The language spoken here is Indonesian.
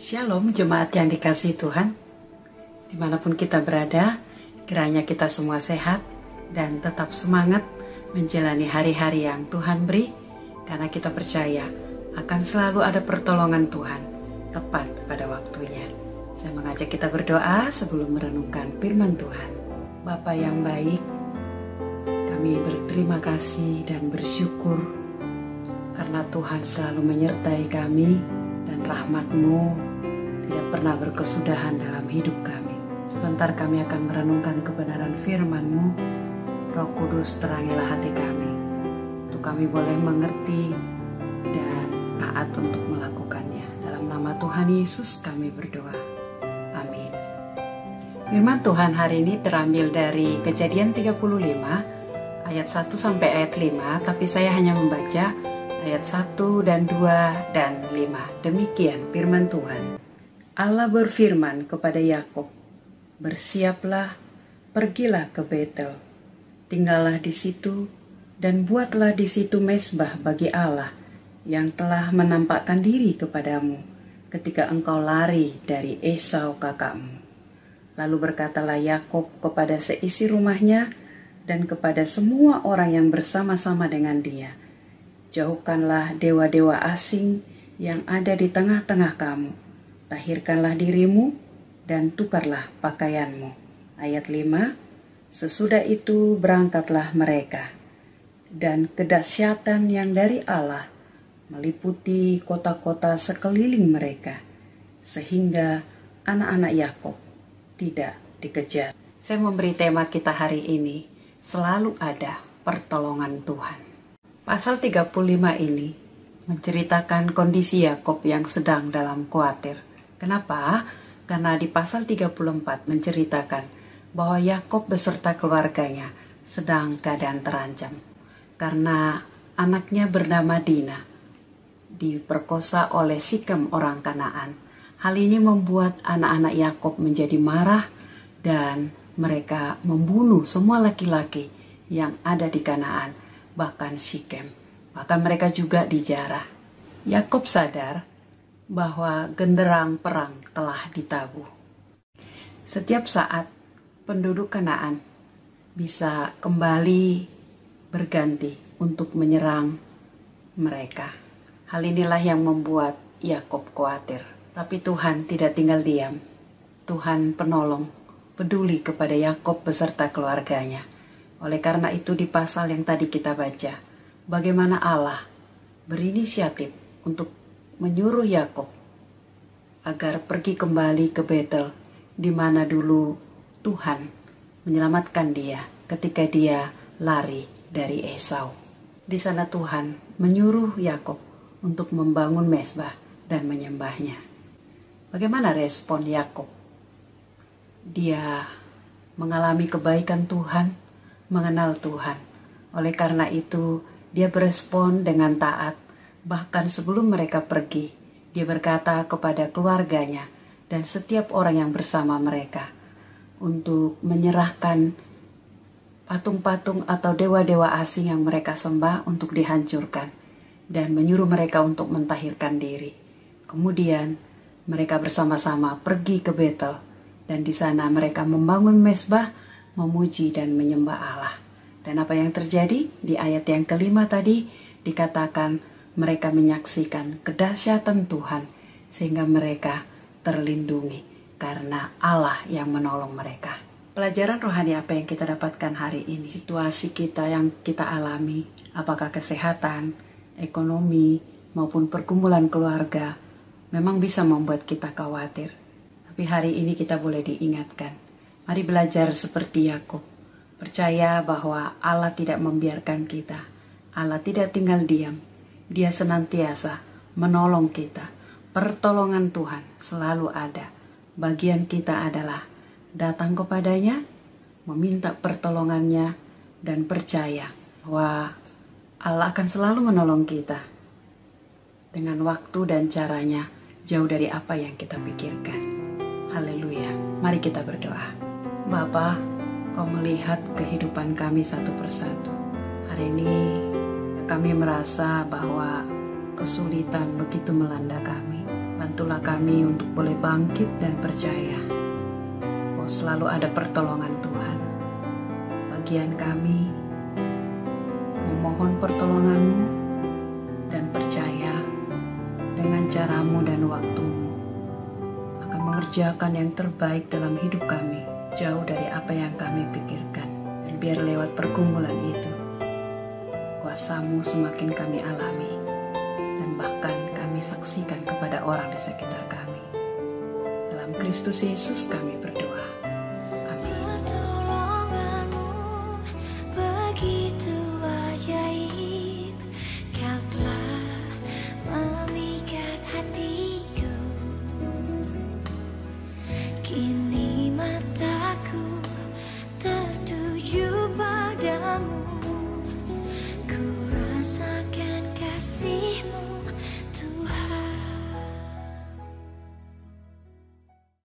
Shalom jemaat yang dikasihi Tuhan, dimanapun kita berada, kiranya kita semua sehat dan tetap semangat menjalani hari-hari yang Tuhan beri, karena kita percaya akan selalu ada pertolongan Tuhan tepat pada waktunya. Saya mengajak kita berdoa sebelum merenungkan firman Tuhan. Bapa yang baik, kami berterima kasih dan bersyukur karena Tuhan selalu menyertai kami dan rahmat-Mu tidak pernah berkesudahan dalam hidup kami. Sebentar kami akan merenungkan kebenaran firman-Mu. Roh Kudus, terangilah hati kami, untuk kami boleh mengerti dan taat untuk melakukannya. Dalam nama Tuhan Yesus kami berdoa. Amin. Firman Tuhan hari ini terambil dari Kejadian 35 ayat 1 sampai ayat 5, tapi saya hanya membaca ayat 1 dan 2 dan 5. Demikian firman Tuhan. Allah berfirman kepada Yakub, "Bersiaplah, pergilah ke Betel, tinggallah di situ dan buatlah di situ mezbah bagi Allah yang telah menampakkan diri kepadamu ketika engkau lari dari Esau kakakmu." Lalu berkatalah Yakub kepada seisi rumahnya dan kepada semua orang yang bersama-sama dengan dia, "Jauhkanlah dewa-dewa asing yang ada di tengah-tengah kamu. Tahirkanlah dirimu dan tukarlah pakaianmu." Ayat 5, sesudah itu berangkatlah mereka, dan kedahsyatan yang dari Allah meliputi kota-kota sekeliling mereka, sehingga anak-anak Yakub tidak dikejar. Saya memberi tema kita hari ini, selalu ada pertolongan Tuhan. Pasal 35 ini menceritakan kondisi Yakub yang sedang dalam khawatir. Kenapa? Karena di pasal 34 menceritakan bahwa Yakub beserta keluarganya sedang keadaan terancam. Karena anaknya bernama Dina diperkosa oleh Sikem orang Kanaan. Hal ini membuat anak-anak Yakub menjadi marah dan mereka membunuh semua laki-laki yang ada di Kanaan, bahkan Sikem. Bahkan mereka juga dijarah. Yakub sadar bahwa genderang perang telah ditabuh. Setiap saat penduduk Kanaan bisa kembali berganti untuk menyerang mereka. Hal inilah yang membuat Yakub khawatir. Tapi Tuhan tidak tinggal diam. Tuhan penolong, peduli kepada Yakub beserta keluarganya. Oleh karena itu di pasal yang tadi kita baca, bagaimana Allah berinisiatif untuk menyuruh Yakub agar pergi kembali ke Betel, di mana dulu Tuhan menyelamatkan dia ketika dia lari dari Esau. Di sana Tuhan menyuruh Yakub untuk membangun mezbah dan menyembahnya. Bagaimana respon Yakub? Dia mengalami kebaikan Tuhan, mengenal Tuhan. Oleh karena itu, dia berespon dengan taat. Bahkan sebelum mereka pergi, dia berkata kepada keluarganya dan setiap orang yang bersama mereka untuk menyerahkan patung-patung atau dewa-dewa asing yang mereka sembah untuk dihancurkan dan menyuruh mereka untuk mentahirkan diri. Kemudian mereka bersama-sama pergi ke Betel dan di sana mereka membangun mezbah, memuji dan menyembah Allah. Dan apa yang terjadi? Di ayat yang kelima tadi dikatakan mereka menyaksikan kedahsyatan Tuhan sehingga mereka terlindungi karena Allah yang menolong mereka. Pelajaran rohani apa yang kita dapatkan hari ini? Situasi kita yang kita alami, apakah kesehatan, ekonomi, maupun pergumulan keluarga, memang bisa membuat kita khawatir. Tapi hari ini kita boleh diingatkan. Mari belajar seperti Yakub. Percaya bahwa Allah tidak membiarkan kita. Allah tidak tinggal diam. Dia senantiasa menolong kita. Pertolongan Tuhan selalu ada. Bagian kita adalah datang kepadanya, meminta pertolongannya, dan percaya bahwa Allah akan selalu menolong kita dengan waktu dan caranya jauh dari apa yang kita pikirkan. Haleluya. Mari kita berdoa. Bapa, Kau melihat kehidupan kami satu persatu. Hari ini kami merasa bahwa kesulitan begitu melanda kami. Bantulah kami untuk boleh bangkit dan percaya bahwa selalu ada pertolongan Tuhan. Bagian kami memohon pertolongan-Mu dan percaya dengan cara-Mu dan waktu-Mu akan mengerjakan yang terbaik dalam hidup kami, jauh dari apa yang kami pikirkan. Dan biar lewat pergumulan itu, kuasa-Mu semakin kami alami, dan bahkan kami saksikan kepada orang di sekitar kami. Dalam Kristus Yesus kami berdoa.